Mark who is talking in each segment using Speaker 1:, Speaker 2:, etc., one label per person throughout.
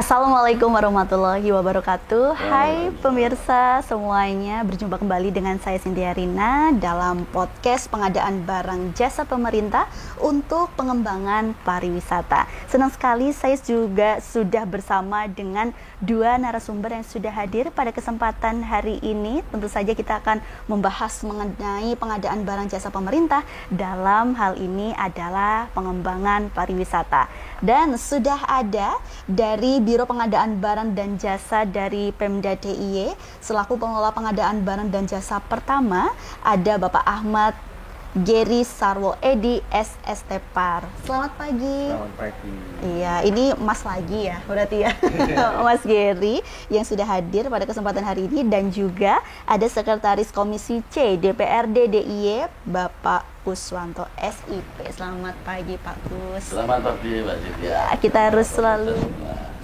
Speaker 1: Assalamualaikum warahmatullahi wabarakatuh. Hai pemirsa semuanya, berjumpa kembali dengan saya Cynthia Rina dalam podcast pengadaan barang jasa pemerintah untuk pengembangan pariwisata. Senang sekali saya juga sudah bersama dengan dua narasumber yang sudah hadir pada kesempatan hari ini. Tentu saja kita akan membahas mengenai pengadaan barang jasa pemerintah, dalam hal ini adalah pengembangan pariwisata. Dan sudah ada dari Biro Pengadaan Barang dan Jasa dari Pemda DIY selaku pengelola pengadaan barang dan jasa pertama, ada Bapak Ahmad Geri Sarwo Edi SST Par. Selamat pagi.
Speaker 2: Selamat pagi.
Speaker 1: Iya, ini Mas lagi ya, berarti ya. Mas Geri yang sudah hadir pada kesempatan hari ini, dan juga ada Sekretaris Komisi C DPRD DIY Bapak Kuswanto SIP. Selamat pagi Pak Kus.
Speaker 2: Selamat pagi Mbak Cynthia.
Speaker 1: Kita harus selalu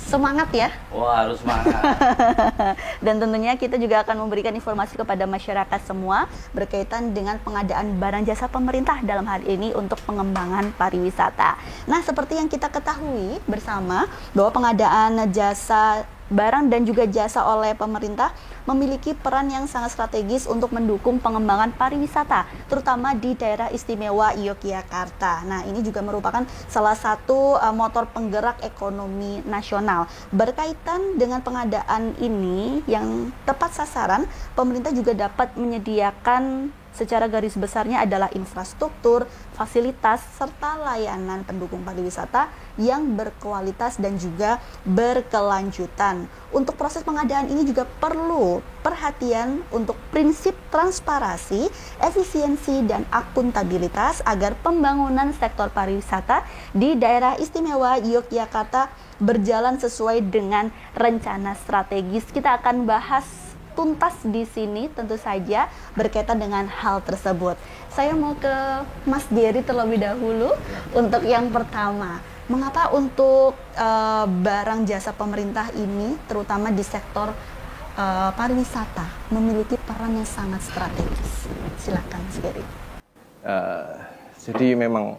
Speaker 1: semangat ya.
Speaker 2: Wah, harus semangat.
Speaker 1: Dan tentunya kita juga akan memberikan informasi kepada masyarakat semua berkaitan dengan pengadaan barang jasa pemerintah dalam hal ini untuk pengembangan pariwisata. Nah, seperti yang kita ketahui bersama bahwa pengadaan jasa barang dan juga jasa oleh pemerintah memiliki peran yang sangat strategis untuk mendukung pengembangan pariwisata, terutama di daerah istimewa Yogyakarta. Nah, ini juga merupakan salah satu motor penggerak ekonomi nasional. Berkaitan dengan pengadaan ini yang tepat sasaran, pemerintah juga dapat menyediakan secara garis besarnya adalah infrastruktur, fasilitas, serta layanan pendukung pariwisata yang berkualitas dan juga berkelanjutan. Untuk proses pengadaan ini juga perlu perhatian untuk prinsip transparansi, efisiensi, dan akuntabilitas agar pembangunan sektor pariwisata di daerah istimewa Yogyakarta berjalan sesuai dengan rencana strategis. Kita akan bahas tuntas di sini tentu saja berkaitan dengan hal tersebut. Saya mau ke Mas Geri terlebih dahulu untuk yang pertama. Mengapa untuk barang jasa pemerintah ini, terutama di sektor pariwisata, memiliki peran yang sangat strategis? Silakan Mas Geri.
Speaker 2: Jadi memang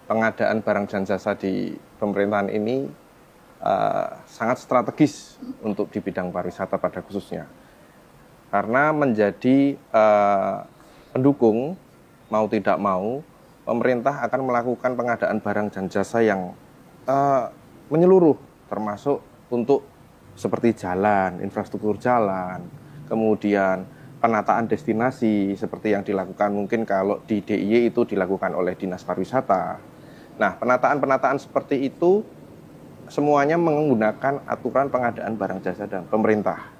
Speaker 2: pengadaan barang dan jasa di pemerintahan ini sangat strategis untuk di bidang pariwisata pada khususnya. Karena menjadi pendukung, mau tidak mau, pemerintah akan melakukan pengadaan barang dan jasa yang menyeluruh, termasuk untuk seperti jalan, infrastruktur jalan, kemudian penataan destinasi seperti yang dilakukan mungkin kalau di DIY itu dilakukan oleh Dinas Pariwisata. Nah, penataan-penataan seperti itu semuanya menggunakan aturan pengadaan barang jasa dan pemerintah,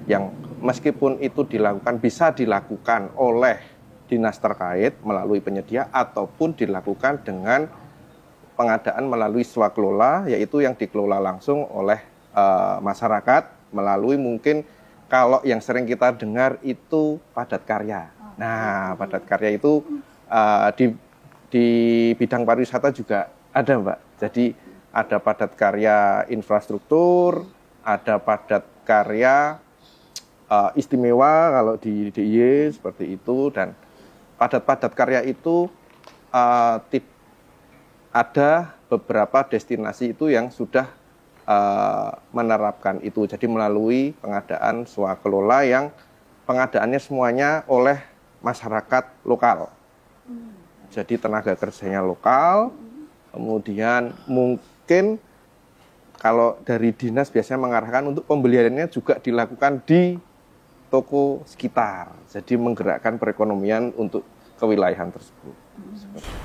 Speaker 2: yang meskipun itu bisa dilakukan oleh dinas terkait melalui penyedia ataupun dilakukan dengan pengadaan melalui swakelola, yaitu yang dikelola langsung oleh masyarakat melalui mungkin kalau yang sering kita dengar itu padat karya. Nah, padat karya itu di bidang pariwisata juga ada, Mbak. Jadi ada padat karya infrastruktur, ada padat karya istimewa kalau di DIY seperti itu, dan padat karya itu ada beberapa destinasi itu yang sudah menerapkan itu. Jadi melalui pengadaan swakelola yang pengadaannya semuanya oleh masyarakat lokal. Jadi tenaga kerjanya lokal, kemudian mungkin kalau dari dinas biasanya mengarahkan untuk pembeliannya juga dilakukan di toko sekitar, jadi menggerakkan perekonomian untuk kewilayahan tersebut.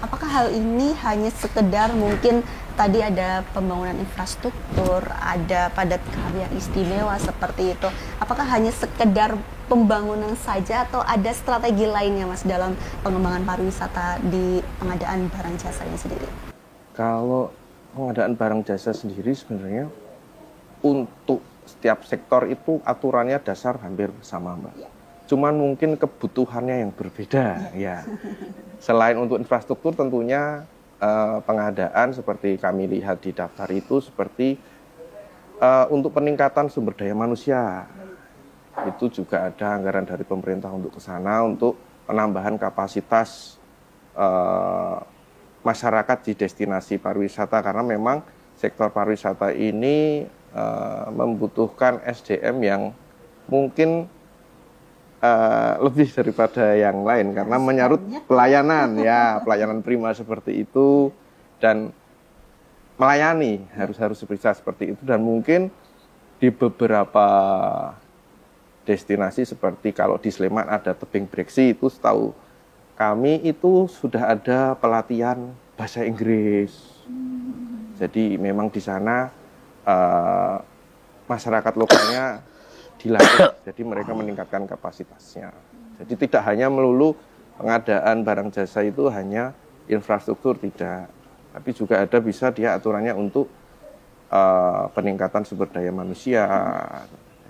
Speaker 1: Apakah hal ini hanya sekedar mungkin tadi ada pembangunan infrastruktur, ada padat karya istimewa seperti itu? Apakah hanya sekedar pembangunan saja atau ada strategi lainnya, Mas, dalam pengembangan pariwisata di pengadaan barang jasa ini sendiri?
Speaker 2: Kalau pengadaan barang jasa sendiri sebenarnya untuk setiap sektor itu aturannya dasar hampir sama, Mbak. Cuman mungkin kebutuhannya yang berbeda, ya. Selain untuk infrastruktur, tentunya pengadaan seperti kami lihat di daftar itu seperti untuk peningkatan sumber daya manusia. Itu juga ada anggaran dari pemerintah untuk ke sana untuk penambahan kapasitas masyarakat di destinasi pariwisata, karena memang sektor pariwisata ini membutuhkan SDM yang mungkin lebih daripada yang lain karena menyangkut pelayanan ya, pelayanan prima seperti itu, dan melayani harus bisa seperti itu. Dan mungkin di beberapa destinasi seperti kalau di Sleman ada tebing breksi, itu setahu kami itu sudah ada pelatihan bahasa Inggris. Jadi memang di sana masyarakat lokalnya dilatih, jadi mereka meningkatkan kapasitasnya. Jadi tidak hanya melulu pengadaan barang jasa itu hanya infrastruktur, tidak, tapi juga ada bisa dia aturannya untuk peningkatan sumber daya manusia.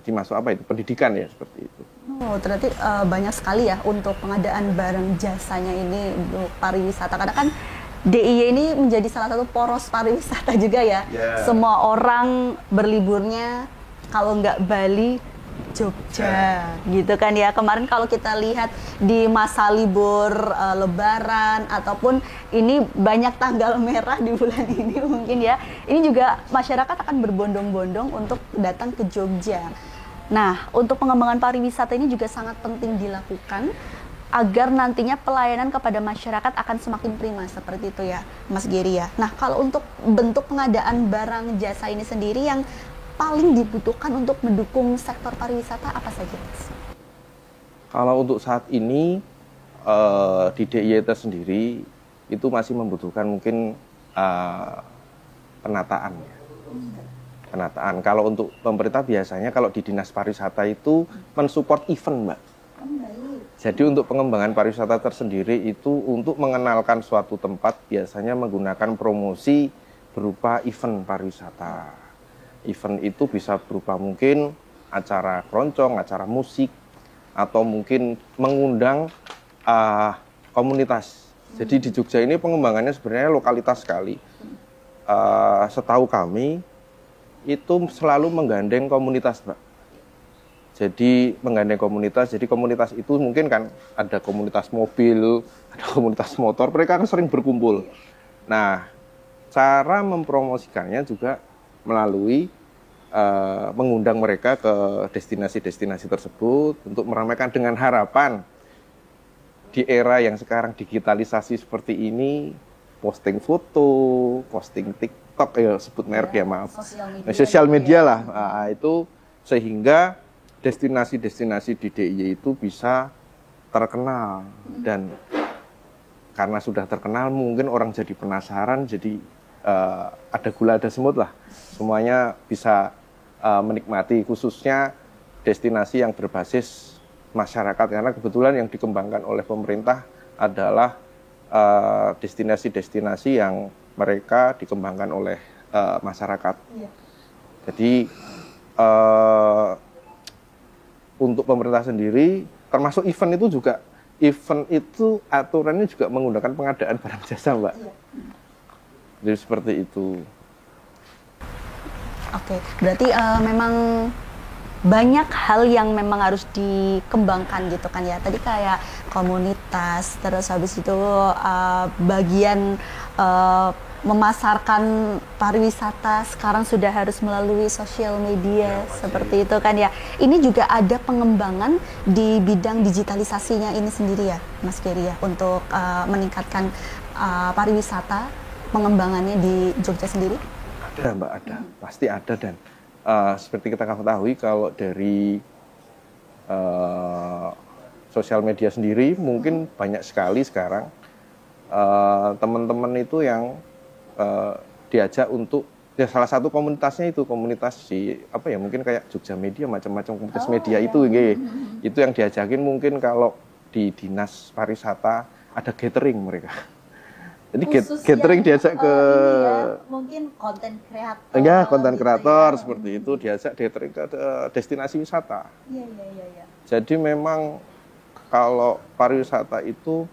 Speaker 2: Jadi masuk apa itu pendidikan ya, seperti itu.
Speaker 1: Oh, ternyata banyak sekali ya untuk pengadaan barang jasanya ini untuk pariwisata. Karena kan DIY ini menjadi salah satu poros pariwisata juga ya. Semua orang berliburnya kalau nggak Bali, Jogja, gitu kan ya. Kemarin kalau kita lihat di masa libur Lebaran ataupun ini banyak tanggal merah di bulan ini mungkin ya. Ini juga masyarakat akan berbondong-bondong untuk datang ke Jogja. Nah, untuk pengembangan pariwisata ini juga sangat penting dilakukan agar nantinya pelayanan kepada masyarakat akan semakin prima seperti itu ya, Mas Giri ya. Nah, kalau untuk bentuk pengadaan barang jasa ini sendiri yang paling dibutuhkan untuk mendukung sektor pariwisata apa saja, Mas?
Speaker 2: Kalau untuk saat ini di DIY sendiri itu masih membutuhkan mungkin penataan. Penataan. Kalau untuk pemerintah biasanya kalau di Dinas Pariwisata itu mensupport event, Mbak. Jadi untuk pengembangan pariwisata tersendiri itu untuk mengenalkan suatu tempat biasanya menggunakan promosi berupa event pariwisata. Event itu bisa berupa mungkin acara keroncong, acara musik, atau mungkin mengundang komunitas. Jadi di Jogja ini pengembangannya sebenarnya lokalitas sekali. Setahu kami itu selalu menggandeng komunitas, Mbak. Jadi menggandeng komunitas, jadi komunitas itu mungkin kan ada komunitas mobil, ada komunitas motor, mereka kan sering berkumpul. Nah, cara mempromosikannya juga melalui mengundang mereka ke destinasi-destinasi tersebut untuk meramaikan, dengan harapan di era yang sekarang digitalisasi seperti ini, posting foto, posting TikTok, ya sebut merek ya, maaf, sosial media lah, itu sehingga destinasi-destinasi di DIY itu bisa terkenal, dan karena sudah terkenal mungkin orang jadi penasaran, jadi ada gula ada semut lah, semuanya bisa menikmati, khususnya destinasi yang berbasis masyarakat, karena kebetulan yang dikembangkan oleh pemerintah adalah destinasi-destinasi yang mereka dikembangkan oleh masyarakat. Jadi untuk pemerintah sendiri, termasuk event itu juga, event itu aturannya juga menggunakan pengadaan barang jasa, Mbak. Jadi seperti itu.
Speaker 1: Oke, berarti memang banyak hal yang memang harus dikembangkan gitu kan ya. Tadi kayak komunitas, terus habis itu bagian memasarkan pariwisata sekarang sudah harus melalui sosial media seperti itu kan ya. Ini juga ada pengembangan di bidang digitalisasinya ini sendiri ya, Mas Giri ya, untuk meningkatkan pariwisata, pengembangannya di Jogja sendiri.
Speaker 2: Ada, Mbak, ada, pasti ada. Dan seperti kita ketahui kalau dari sosial media sendiri mungkin banyak sekali sekarang teman-teman itu yang diajak untuk, ya salah satu komunitasnya itu komunitas di apa ya, mungkin kayak Jogja Media, macam-macam komunitas media itu, itu yang diajakin mungkin kalau di Dinas Pariwisata ada gathering mereka. Jadi gathering diajak ke
Speaker 1: mungkin konten kreator.
Speaker 2: Ya, konten kreator gitu, seperti itu diajak gathering ke destinasi wisata.
Speaker 1: Iya.
Speaker 2: Jadi memang kalau pariwisata itu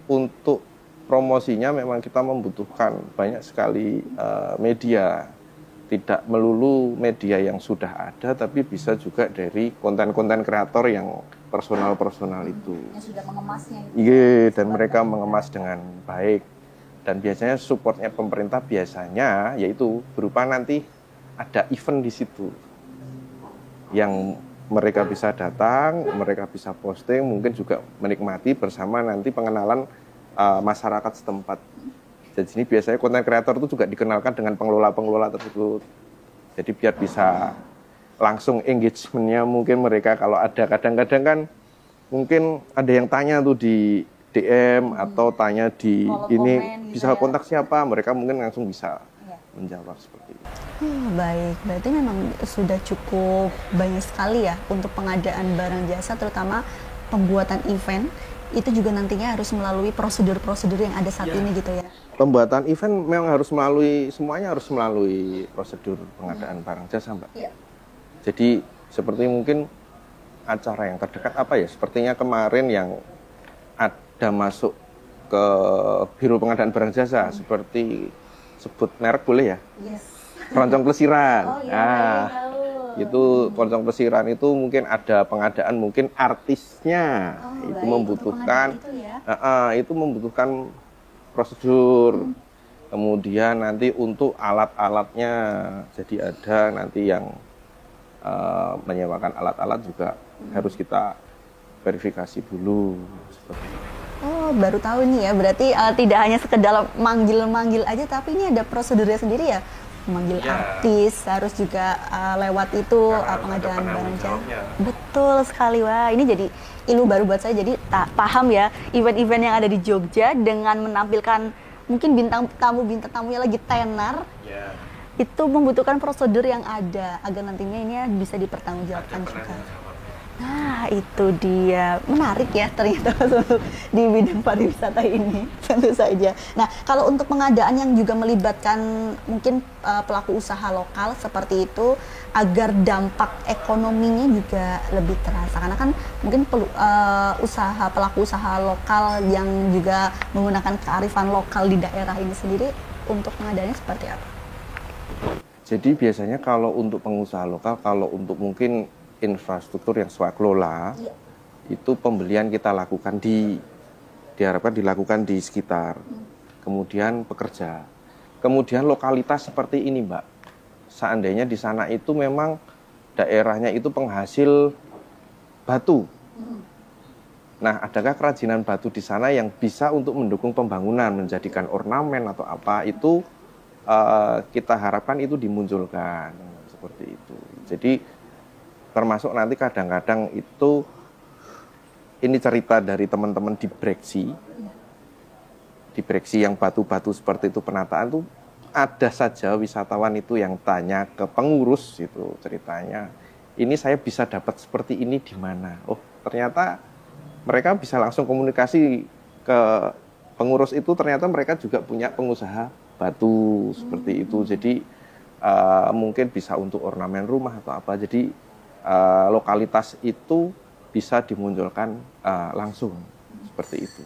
Speaker 2: untuk promosinya memang kita membutuhkan banyak sekali media. Tidak melulu media yang sudah ada, tapi bisa juga dari konten-konten kreator yang personal itu.
Speaker 1: Yang sudah mengemasnya.
Speaker 2: Iya, dan mereka mengemas dengan baik. Dan biasanya supportnya pemerintah biasanya yaitu berupa nanti ada event di situ yang mereka bisa datang, mereka bisa posting, mungkin juga menikmati bersama nanti pengenalan masyarakat setempat. Jadi sini biasanya konten kreator itu juga dikenalkan dengan pengelola-pengelola tersebut. Jadi biar bisa langsung engagement-nya mungkin mereka kalau ada kadang-kadang kan mungkin ada yang tanya tuh di DM atau tanya di ini bisa kontak siapa, mereka mungkin langsung bisa menjawab seperti itu.
Speaker 1: Baik, berarti memang sudah cukup banyak sekali ya untuk pengadaan barang jasa, terutama pembuatan event itu juga nantinya harus melalui prosedur-prosedur yang ada saat ini gitu ya.
Speaker 2: Pembuatan event memang harus semuanya harus melalui prosedur pengadaan barang jasa, Mbak.
Speaker 1: Iya.
Speaker 2: Jadi seperti mungkin acara yang terdekat apa ya, sepertinya kemarin yang ada masuk ke Biro Pengadaan Barang Jasa, seperti sebut merek boleh ya? Yes. Keroncong Plesiran. Oh, iya, nah, itu Keroncong Plesiran itu mungkin ada pengadaan, mungkin artisnya itu membutuhkan, itu membutuhkan prosedur. Kemudian nanti untuk alat-alatnya, jadi ada nanti yang menyewakan alat-alat juga harus kita verifikasi dulu. Seperti itu.
Speaker 1: Oh, baru tahu nih ya. Berarti tidak hanya sekedar manggil-manggil aja, tapi ini ada prosedurnya sendiri ya. Memanggil artis, harus juga lewat itu pengadaan barang jasa. Betul sekali, wah. Ini jadi ilmu baru buat saya. Jadi paham ya, event-event yang ada di Jogja dengan menampilkan mungkin bintang tamunya lagi tenar. Itu membutuhkan prosedur yang ada agar nantinya ini bisa dipertanggungjawabkan juga. Nah, itu dia. Menarik ya ternyata di bidang pariwisata ini, tentu saja. Nah, kalau untuk pengadaan yang juga melibatkan mungkin pelaku usaha lokal seperti itu, agar dampak ekonominya juga lebih terasa. Karena kan mungkin pelaku usaha lokal yang juga menggunakan kearifan lokal di daerah ini sendiri, untuk pengadaannya seperti apa?
Speaker 2: Jadi biasanya kalau untuk pengusaha lokal, kalau untuk mungkin infrastruktur yang swakelola, itu pembelian kita lakukan diharapkan dilakukan di sekitar. Kemudian pekerja. Kemudian lokalitas seperti ini, Mbak. Seandainya di sana itu memang daerahnya itu penghasil batu. Nah, adakah kerajinan batu di sana yang bisa untuk mendukung pembangunan, menjadikan ornamen atau apa, itu kita harapkan itu dimunculkan seperti itu. Jadi termasuk nanti kadang-kadang itu ini cerita dari teman-teman di Breksi yang batu-batu seperti itu penataan tuh ada saja wisatawan itu yang tanya ke pengurus itu ceritanya, ini saya bisa dapat seperti ini di mana? Oh, ternyata mereka bisa langsung komunikasi ke pengurus itu, ternyata mereka juga punya pengusaha batu seperti itu. Jadi mungkin bisa untuk ornamen rumah atau apa. Jadi lokalitas itu bisa dimunculkan langsung seperti itu.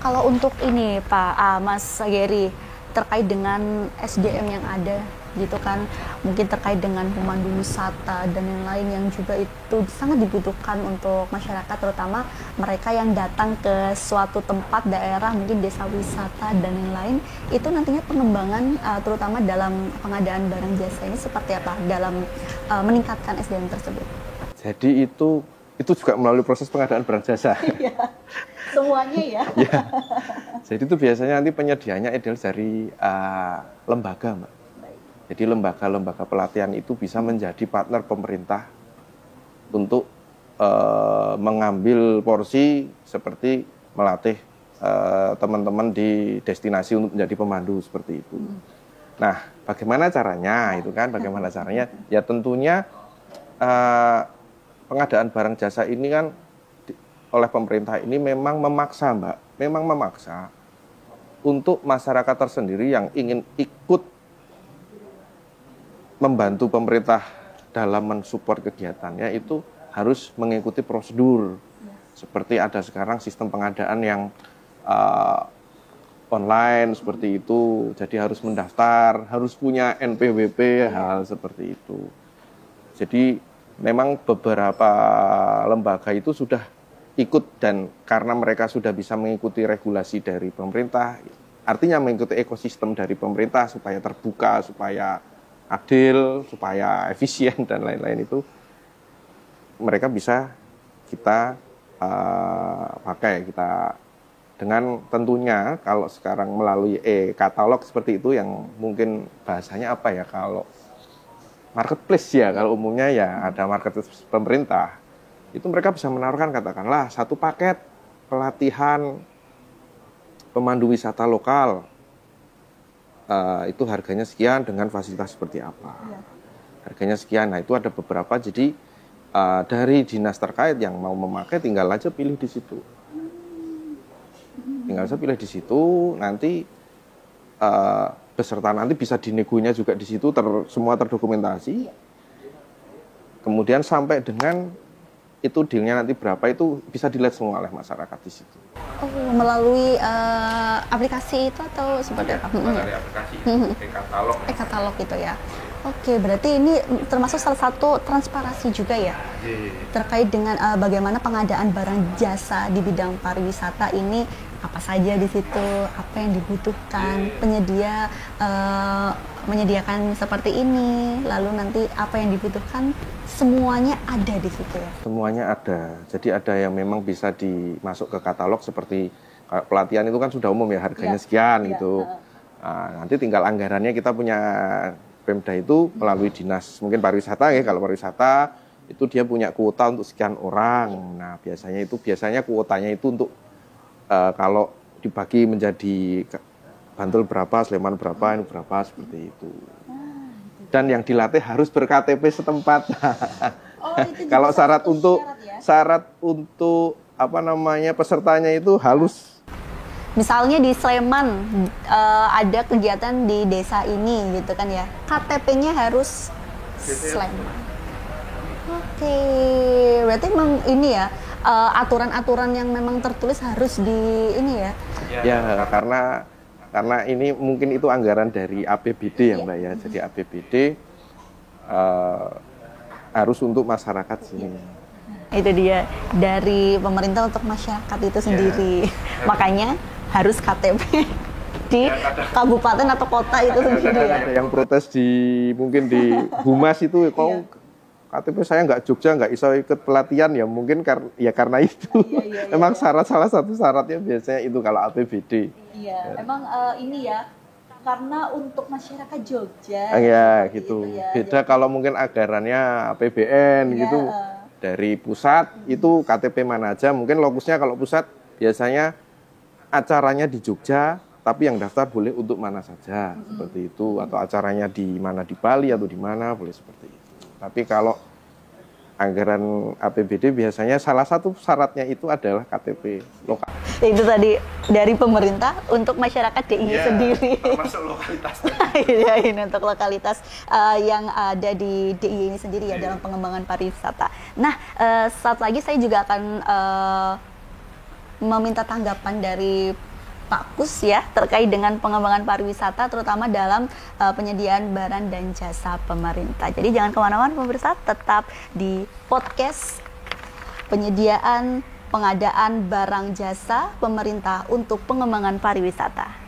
Speaker 1: Kalau untuk ini Pak Mas Geri, terkait dengan SDM yang ada gitu kan, mungkin terkait dengan pemandu wisata dan yang lain yang juga itu sangat dibutuhkan untuk masyarakat, terutama mereka yang datang ke suatu tempat daerah, mungkin desa wisata dan yang lain, itu nantinya pengembangan terutama dalam pengadaan barang jasa ini seperti apa dalam meningkatkan SDM tersebut?
Speaker 2: Jadi itu juga melalui proses pengadaan barang jasa.
Speaker 1: Semuanya ya.
Speaker 2: Ya. Jadi itu biasanya nanti penyediaannya ideal dari lembaga, Mbak. Jadi lembaga-lembaga pelatihan itu bisa menjadi partner pemerintah untuk mengambil porsi seperti melatih teman-teman di destinasi untuk menjadi pemandu seperti itu. Nah, bagaimana caranya itu kan? Bagaimana caranya? Ya tentunya pengadaan barang jasa ini kan oleh pemerintah ini memang memaksa, Mbak. Memang memaksa untuk masyarakat tersendiri yang ingin ikut membantu pemerintah dalam mensupport kegiatannya itu harus mengikuti prosedur. Seperti ada sekarang sistem pengadaan yang online seperti itu. Jadi harus mendaftar, harus punya NPWP, hal seperti itu. Jadi memang beberapa lembaga itu sudah ikut, dan karena mereka sudah bisa mengikuti regulasi dari pemerintah, artinya mengikuti ekosistem dari pemerintah supaya terbuka, supaya adil, supaya efisien dan lain-lain itu mereka bisa kita pakai, kita dengan tentunya kalau sekarang melalui katalog seperti itu yang mungkin bahasanya apa ya, kalau marketplace ya, kalau umumnya ya ada marketplace pemerintah, itu mereka bisa menawarkan katakanlah satu paket pelatihan pemandu wisata lokal, itu harganya sekian dengan fasilitas seperti apa, harganya sekian. Nah itu ada beberapa, jadi dari dinas terkait yang mau memakai tinggal aja pilih di situ. Tinggal saja pilih di situ, nanti beserta nanti bisa dinegonya juga di situ, semua terdokumentasi. Kemudian sampai dengan itu dealnya nanti berapa itu bisa dilihat semua oleh masyarakat di situ.
Speaker 1: Oh, melalui aplikasi itu atau seperti apa?
Speaker 2: Melalui aplikasi, katalog.
Speaker 1: Katalog itu ya. Oke, berarti ini termasuk salah satu transparansi juga ya, terkait dengan bagaimana pengadaan barang jasa di bidang pariwisata ini, apa saja di situ, apa yang dibutuhkan, penyedia menyediakan seperti ini, lalu nanti apa yang dibutuhkan, semuanya ada di situ ya? Semuanya
Speaker 2: ada, jadi ada yang memang bisa dimasuk ke katalog seperti pelatihan itu kan sudah umum ya, harganya sekian gitu. Nah, nanti tinggal anggarannya kita punya Pemda itu melalui dinas mungkin pariwisata ya, kalau pariwisata itu dia punya kuota untuk sekian orang. Nah biasanya kuotanya itu untuk kalau dibagi menjadi Bantul berapa, Sleman berapa, ini berapa, seperti itu. Dan yang dilatih harus ber-KTP setempat. Kalau syarat untuk apa namanya pesertanya itu halus.
Speaker 1: Misalnya di Sleman ada kegiatan di desa ini gitu kan ya, KTP-nya harus Sleman. Oke, berarti memang ini ya aturan-aturan yang memang tertulis harus di ini ya?
Speaker 2: Ya, karena ini mungkin itu anggaran dari APBD ya Mbak ya, jadi APBD harus untuk masyarakat sini.
Speaker 1: Itu dia, dari pemerintah untuk masyarakat itu sendiri. Makanya harus KTP di kabupaten atau kota itu sendiri ya.
Speaker 2: Ada yang protes mungkin di Humas itu, kok KTP saya nggak Jogja, nggak bisa ikut pelatihan ya, mungkin karena itu. Memang salah satu syaratnya biasanya itu kalau APBD.
Speaker 1: Iya, emang ini ya, karena untuk masyarakat Jogja.
Speaker 2: Ya gitu. Beda kalau mungkin anggarannya APBN gitu. Dari pusat itu KTP mana aja, mungkin lokusnya kalau pusat biasanya acaranya di Jogja, tapi yang daftar boleh untuk mana saja, seperti itu. Atau acaranya di mana, di Bali atau di mana, boleh seperti itu. Tapi kalau anggaran APBD biasanya salah satu syaratnya itu adalah KTP lokal.
Speaker 1: Itu tadi dari pemerintah untuk masyarakat DIY sendiri.
Speaker 2: Termasuk lokalitas.
Speaker 1: Iya, ini untuk lokalitas yang ada di DIY ini sendiri ya, dalam pengembangan pariwisata. Nah, saat lagi saya juga akan meminta tanggapan dari Pak Kus ya, terkait dengan pengembangan pariwisata, terutama dalam penyediaan barang dan jasa pemerintah. Jadi jangan kemana-mana pemirsa, tetap di podcast penyediaan pengadaan barang jasa pemerintah untuk pengembangan pariwisata.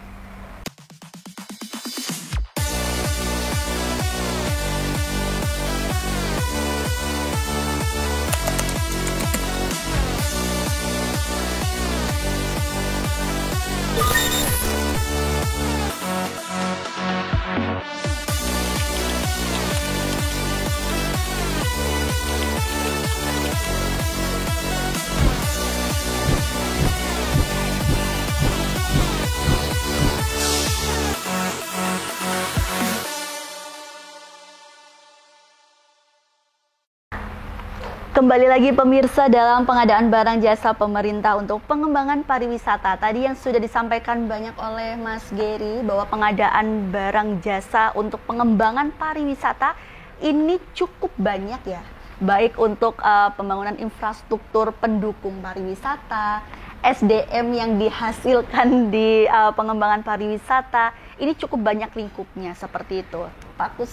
Speaker 1: Kembali lagi pemirsa dalam pengadaan barang jasa pemerintah untuk pengembangan pariwisata. Tadi yang sudah disampaikan banyak oleh Mas Gary bahwa pengadaan barang jasa untuk pengembangan pariwisata ini cukup banyak ya. Baik untuk pembangunan infrastruktur pendukung pariwisata, SDM yang dihasilkan di pengembangan pariwisata, ini cukup banyak lingkupnya seperti itu. Pak Kus,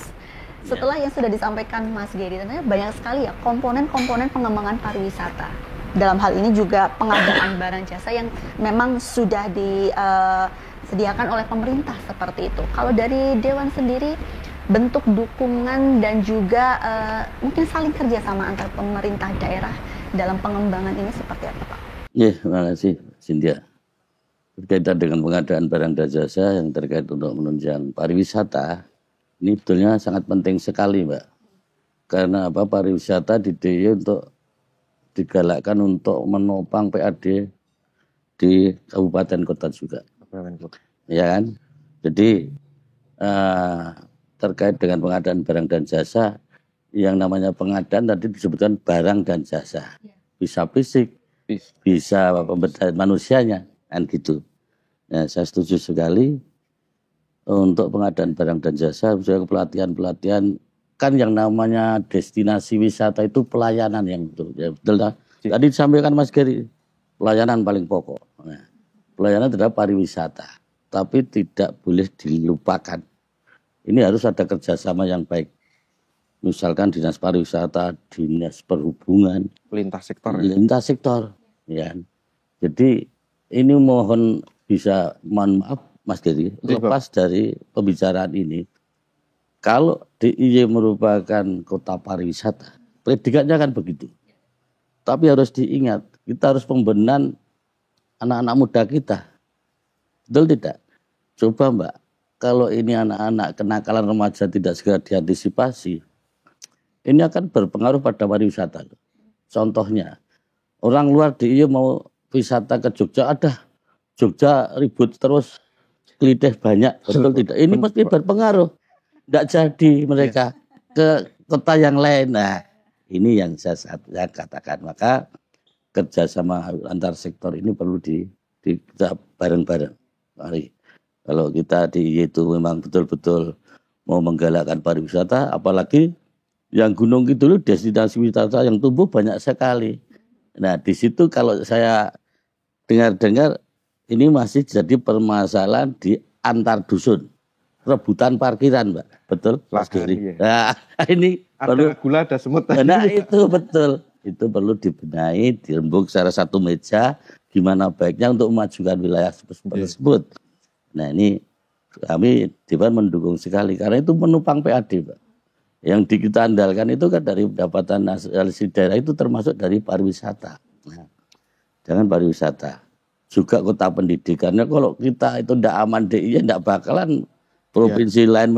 Speaker 1: setelah yang sudah disampaikan Mas Gary, ternyata banyak sekali ya komponen-komponen pengembangan pariwisata. Dalam hal ini juga pengadaan barang jasa yang memang sudah disediakan oleh pemerintah seperti itu. Kalau dari Dewan sendiri, bentuk dukungan dan juga mungkin saling kerjasama antar pemerintah daerah dalam pengembangan ini seperti apa Pak?
Speaker 3: Ya, terima kasih Cynthia. Berkaitan dengan pengadaan barang dan jasa yang terkait untuk menunjang pariwisata, ini betulnya sangat penting sekali Mbak. Karena apa, pariwisata di DIY untuk digalakkan untuk menopang PAD di kabupaten kota juga. Ya kan? Jadi terkait dengan pengadaan barang dan jasa, yang namanya pengadaan tadi disebutkan barang dan jasa. Bisa fisik, bisa pemberdayaan manusianya, kan gitu. Nah, saya setuju sekali untuk pengadaan barang dan jasa, misalnya pelatihan-pelatihan, kan yang namanya destinasi wisata itu pelayanan yang betul. Ya, betul lah. Tadi disampaikan Mas Geri, pelayanan paling pokok. Nah, pelayanan terhadap pariwisata, tapi tidak boleh dilupakan. Ini harus ada kerjasama yang baik. Misalkan dinas pariwisata, dinas perhubungan, lintas sektor, ya. Jadi ini mohon bisa, mohon maaf Mas Geri, lepas dari pembicaraan ini, kalau DIY merupakan kota pariwisata, predikatnya kan begitu. Tapi harus diingat, kita harus pembenahan anak-anak muda kita. Betul tidak? Coba Mbak, kalau ini anak-anak kenakalan remaja tidak segera diantisipasi, ini akan berpengaruh pada pariwisata. Contohnya, orang luar DIY mau wisata ke Jogja, ada Jogja ribut terus, kelitih banyak, betul tidak? Ini mesti berpengaruh. Tidak jadi mereka ke kota yang lain. Nah, ini yang saya katakan. Maka kerjasama antar sektor ini perlu kita bareng-bareng. Mari. Kalau kita itu memang betul-betul mau menggalakkan pariwisata, apalagi yang Gunung Kidul destinasi wisata yang tumbuh banyak sekali. Nah, di situ kalau saya dengar-dengar ini masih jadi permasalahan di antar dusun, rebutan parkiran, Mbak. Betul, Mas Giri. Nah, ini
Speaker 2: ada perlu gula, ada semut.
Speaker 3: Nah, itu betul. Itu perlu dibenahi, dirembuk secara satu meja, gimana baiknya untuk memajukan wilayah tersebut. Nah, ini kami Dewan mendukung sekali karena itu menopang PAD, Pak. Yang kita andalkan itu kan dari pendapatan asli daerah itu termasuk dari pariwisata. Nah, jangan pariwisata, juga kota pendidikannya. Kalau kita itu tidak aman DIY, tidak bakalan provinsi lain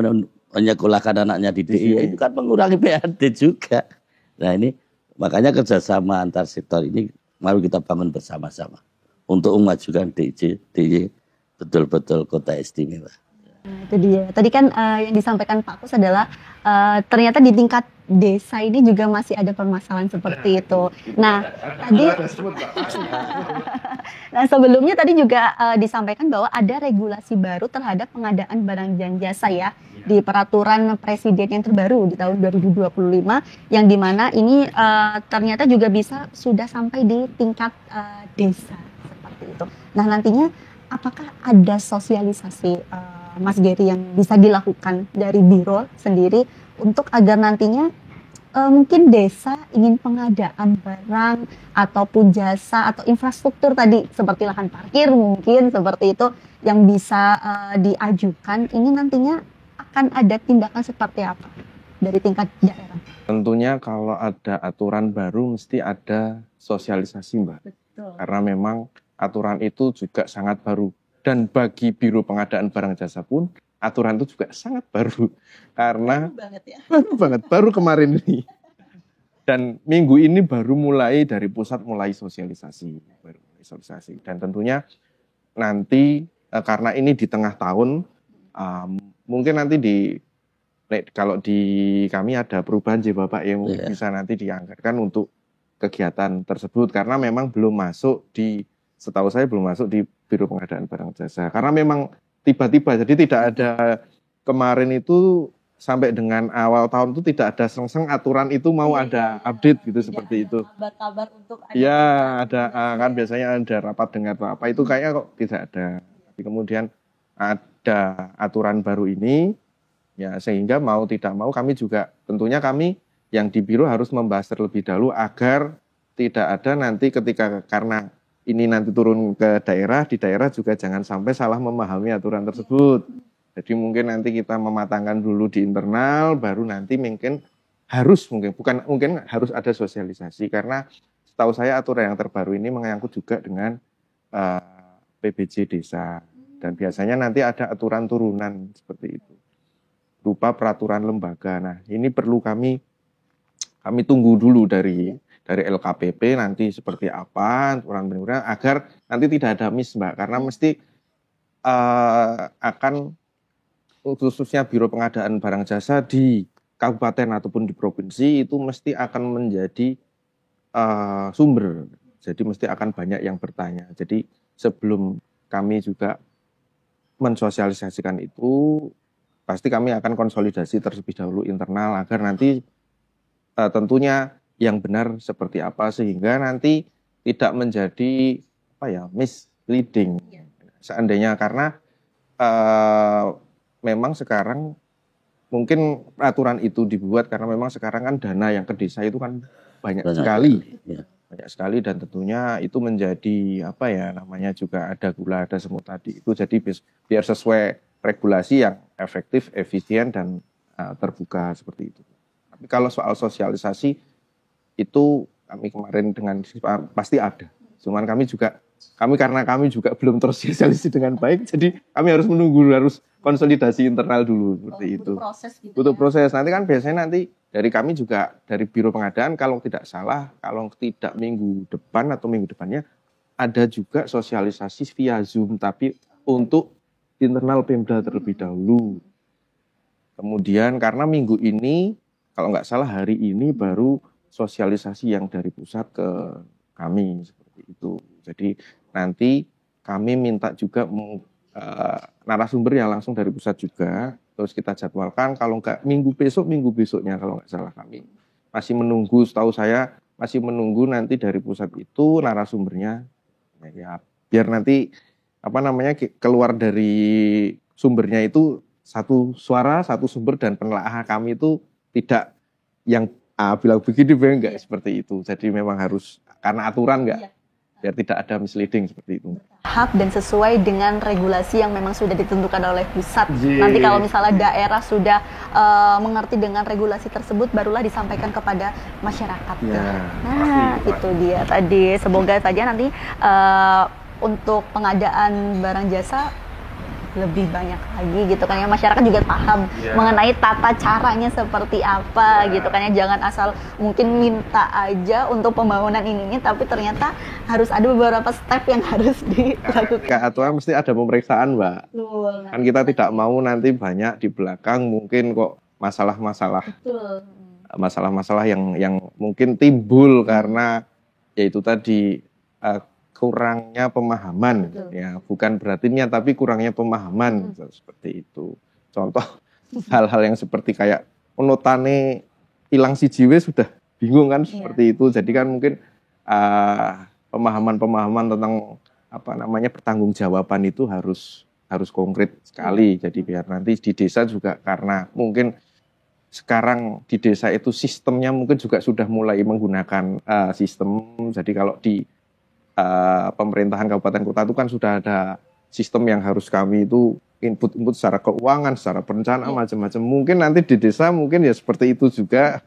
Speaker 3: menyekolahkan anaknya di DIY. Itu kan mengurangi PAD juga. Nah, ini makanya kerjasama antar sektor ini mari kita bangun bersama-sama untuk memajukan DIY betul-betul kota istimewa.
Speaker 1: Nah, itu dia. Tadi kan yang disampaikan Pak Kus adalah ternyata di tingkat desa ini juga masih ada permasalahan seperti itu. Nah, tadi nah, sebelumnya tadi juga disampaikan bahwa ada regulasi baru terhadap pengadaan barang dan jasa ya di peraturan presiden yang terbaru di tahun 2025 yang dimana ini ternyata juga bisa sudah sampai di tingkat desa seperti itu. Nah, nantinya apakah ada sosialisasi Mas Geri yang bisa dilakukan dari Biro sendiri untuk agar nantinya mungkin desa ingin pengadaan barang ataupun jasa atau infrastruktur tadi seperti lahan parkir mungkin seperti itu yang bisa diajukan, ini nantinya akan ada tindakan seperti apa dari tingkat daerah?
Speaker 2: Tentunya kalau ada aturan baru mesti ada sosialisasi, Mbak.
Speaker 1: Betul.
Speaker 2: Karena memang aturan itu juga sangat baru. Dan bagi Biro Pengadaan Barang Jasa pun aturan itu juga sangat baru. Karena baru banget, baru kemarin ini. Dan minggu ini baru mulai dari pusat mulai sosialisasi. Dan tentunya nanti karena ini di tengah tahun, mungkin nanti kalau di kami ada perubahan sih Bapak yang bisa nanti dianggarkan untuk kegiatan tersebut. Karena memang belum masuk setahu saya belum masuk di Biro Pengadaan Barang Jasa. Karena memang tiba-tiba, jadi tidak ada kemarin itu sampai dengan awal tahun itu tidak ada sengseng aturan itu mau ada update gitu seperti itu.
Speaker 1: Kabar-kabar untuk
Speaker 2: ada kan biasanya ada rapat dengar apa itu kayaknya kok tidak ada. Tapi kemudian ada aturan baru ini ya sehingga mau tidak mau kami juga tentunya kami yang di biro harus membahas terlebih dahulu agar tidak ada nanti ketika karena ini nanti turun ke daerah, di daerah juga jangan sampai salah memahami aturan tersebut. Jadi mungkin nanti kita mematangkan dulu di internal, baru nanti mungkin harus ada sosialisasi, karena setahu saya aturan yang terbaru ini menyangkut juga dengan PBJ desa, dan biasanya nanti ada aturan turunan seperti itu berupa peraturan lembaga. Nah, ini perlu kami tunggu dulu dari LKPP nanti seperti apa aturan benar agar nanti tidak ada miss, Mbak, karena mesti akan khususnya Biro Pengadaan Barang Jasa di kabupaten ataupun di provinsi itu mesti akan menjadi sumber. Jadi mesti akan banyak yang bertanya. Jadi sebelum kami juga mensosialisasikan itu, pasti kami akan konsolidasi terlebih dahulu internal agar nanti tentunya yang benar seperti apa, sehingga nanti tidak menjadi misleading. Seandainya karena memang sekarang mungkin peraturan itu dibuat karena memang sekarang kan dana yang ke desa itu kan banyak sekali. Ya. Banyak sekali, dan tentunya itu menjadi juga ada gula ada semut tadi itu, jadi biar sesuai regulasi yang efektif, efisien, dan terbuka seperti itu. Tapi kalau soal sosialisasi itu kami kemarin pasti ada. Cuman karena kami juga belum tersosialisasi dengan baik, jadi kami harus konsolidasi internal dulu seperti itu. Butuh proses. Nanti kan biasanya dari kami juga dari Biro Pengadaan kalau tidak salah, kalau tidak minggu depan atau minggu depannya ada juga sosialisasi via Zoom, tapi untuk internal Pemda terlebih dahulu. Kemudian karena minggu ini kalau nggak salah hari ini baru sosialisasi yang dari pusat ke kami seperti itu. Jadi nanti kami minta juga narasumber yang langsung dari pusat juga, terus kita jadwalkan, kalau nggak minggu besoknya kalau nggak salah. Kami masih menunggu, setahu saya masih menunggu nanti dari pusat itu narasumbernya, ya biar nanti keluar dari sumbernya itu satu suara, satu sumber, dan penelaahan kami itu tidak yang bilang begini enggak seperti itu. Jadi memang harus karena aturan enggak, biar tidak ada misleading seperti itu.
Speaker 1: Hak dan sesuai dengan regulasi yang memang sudah ditentukan oleh pusat. Nanti kalau misalnya daerah sudah mengerti dengan regulasi tersebut, barulah disampaikan kepada masyarakat. Nah, itu dia tadi. Semoga saja nanti untuk pengadaan barang jasa lebih banyak lagi gitu kan ya, masyarakat juga paham mengenai tata caranya seperti apa gitu kan ya, jangan asal mungkin minta aja untuk pembangunan ini tapi ternyata harus ada beberapa step yang harus dilakukan.
Speaker 2: Aturan mesti ada pemeriksaan, Mbak. Kan kita tidak mau nanti banyak di belakang mungkin kok masalah-masalah yang mungkin timbul karena yaitu tadi kurangnya pemahaman. Ya, bukan berarti niat tapi kurangnya pemahaman seperti itu. Contoh hal-hal yang seperti kayak notane hilang jiwe sudah bingung kan seperti itu. Jadi kan mungkin pemahaman tentang pertanggungjawaban itu harus konkret sekali. Jadi biar nanti di desa juga, karena mungkin sekarang di desa itu sistemnya mungkin juga sudah mulai menggunakan sistem. Jadi kalau di pemerintahan kabupaten kota itu kan sudah ada sistem yang harus kami itu input secara keuangan, secara perencanaan macam-macam. Mungkin nanti di desa mungkin ya seperti itu juga.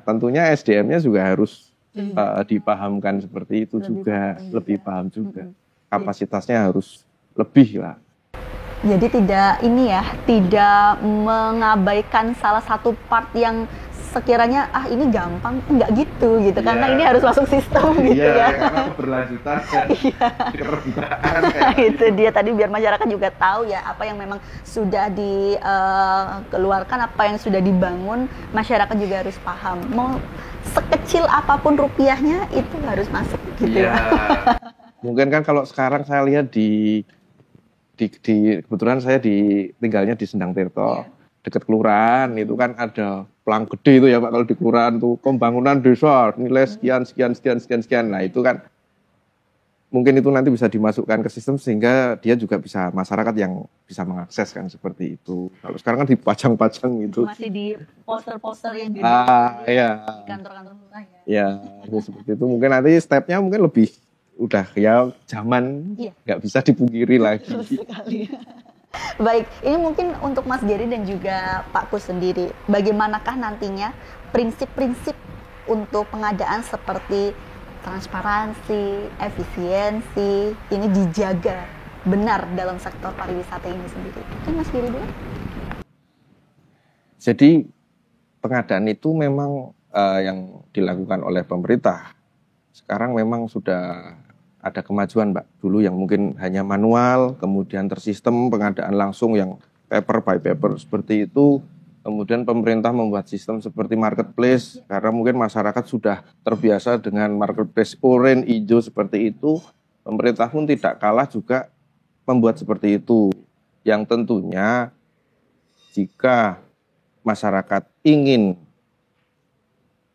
Speaker 2: Tentunya SDM-nya juga harus dipahamkan seperti itu juga, lebih paham juga. Kapasitasnya harus lebih lah.
Speaker 1: Jadi tidak mengabaikan salah satu part yang sekiranya ini gampang, enggak gitu karena ini harus masuk sistem gitu ya.
Speaker 2: Karena keberlanjutan dan keterbukaan.
Speaker 1: Itu dia tadi, biar masyarakat juga tahu ya apa yang memang sudah dikeluarkan, apa yang sudah dibangun, masyarakat juga harus paham. Mau sekecil apapun rupiahnya itu harus masuk gitu ya.
Speaker 2: Mungkin kan kalau sekarang saya lihat di kebetulan saya tinggalnya di Sendang Tirto. Dekat kelurahan itu kan ada pelang gede itu ya Pak, kalau di kelurahan tuh pembangunan desa nilai sekian. Nah itu kan mungkin itu nanti bisa dimasukkan ke sistem sehingga dia juga bisa, masyarakat yang bisa mengakses kan seperti itu. Kalau sekarang kan dipajang-pajang gitu.
Speaker 1: Masih di poster-poster yang di kantor-kantor lurah ya.
Speaker 2: Ya seperti itu. Mungkin nanti stepnya mungkin lebih udah ya zaman nggak bisa dipungkiri lagi.
Speaker 1: Sekali. Baik, ini mungkin untuk Mas Geri dan juga Pak Kus sendiri, bagaimanakah nantinya prinsip-prinsip untuk pengadaan seperti transparansi, efisiensi, ini dijaga benar dalam sektor pariwisata ini sendiri? Mungkin Mas Geri dulu.
Speaker 2: Jadi pengadaan itu memang yang dilakukan oleh pemerintah. Sekarang memang sudah ada kemajuan, Mbak. Dulu yang mungkin hanya manual, kemudian tersistem pengadaan langsung yang paper by paper seperti itu. Kemudian pemerintah membuat sistem seperti marketplace, karena mungkin masyarakat sudah terbiasa dengan marketplace oranye, hijau seperti itu. Pemerintah pun tidak kalah juga membuat seperti itu. Yang tentunya jika masyarakat ingin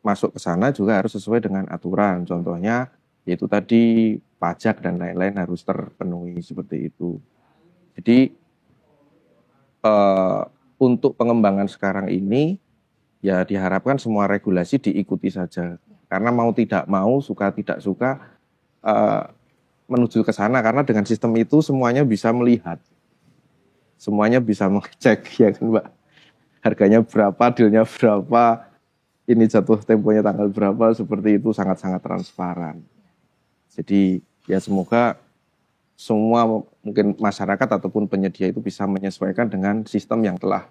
Speaker 2: masuk ke sana juga harus sesuai dengan aturan. Contohnya yaitu tadi pajak dan lain-lain harus terpenuhi seperti itu. Jadi untuk pengembangan sekarang ini ya diharapkan semua regulasi diikuti saja. Karena mau tidak mau, suka tidak suka menuju ke sana. Karena dengan sistem itu semuanya bisa melihat, semuanya bisa mengecek, ya kan Mbak. Harganya berapa, dealnya berapa, ini jatuh temponya tanggal berapa, seperti itu sangat-sangat transparan. Jadi ya semoga semua mungkin masyarakat ataupun penyedia itu bisa menyesuaikan dengan sistem yang telah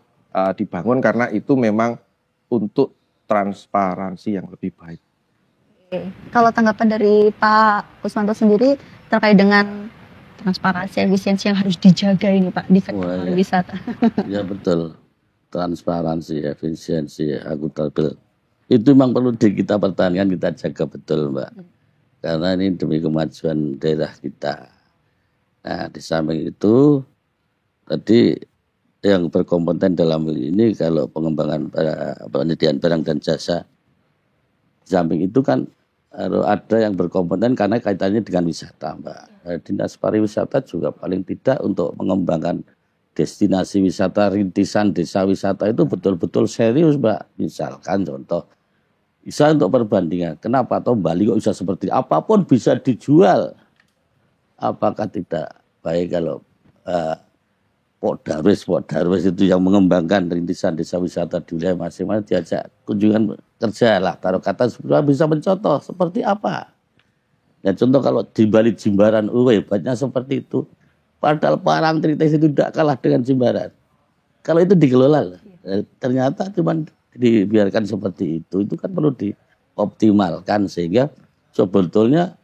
Speaker 2: dibangun, karena itu memang untuk transparansi yang lebih baik.
Speaker 1: Oke. Kalau tanggapan dari Pak Kusmanto sendiri terkait dengan transparansi, efisiensi yang harus dijaga ini Pak di sektor pariwisata.
Speaker 3: Ya betul, transparansi, efisiensi, akuntabel. Itu memang perlu kita pertahankan, kita jaga betul Mbak. Karena ini demi kemajuan daerah kita. Nah, di samping itu, tadi yang berkompeten dalam hal ini kalau pengembangan penyediaan barang dan jasa, di samping itu kan ada yang berkompeten karena kaitannya dengan wisata, Mbak. Dinas pariwisata juga paling tidak untuk mengembangkan destinasi wisata, rintisan desa wisata itu betul-betul serius, Mbak. Misalkan contoh, bisa untuk perbandingan, kenapa toh Bali kok bisa seperti apapun bisa dijual? Apakah tidak baik kalau Pok Darwis itu yang mengembangkan rintisan desa wisata di wilayah masing-masing diajak kunjungan kerja lah, taruh kata bisa mencontoh seperti apa? Ya contoh kalau di Bali Jimbaran, hebatnya seperti itu. Padahal Parangtritis itu tidak kalah dengan Jimbaran. Kalau itu dikelola, ternyata cuma dibiarkan seperti itu kan perlu dioptimalkan sehingga sebetulnya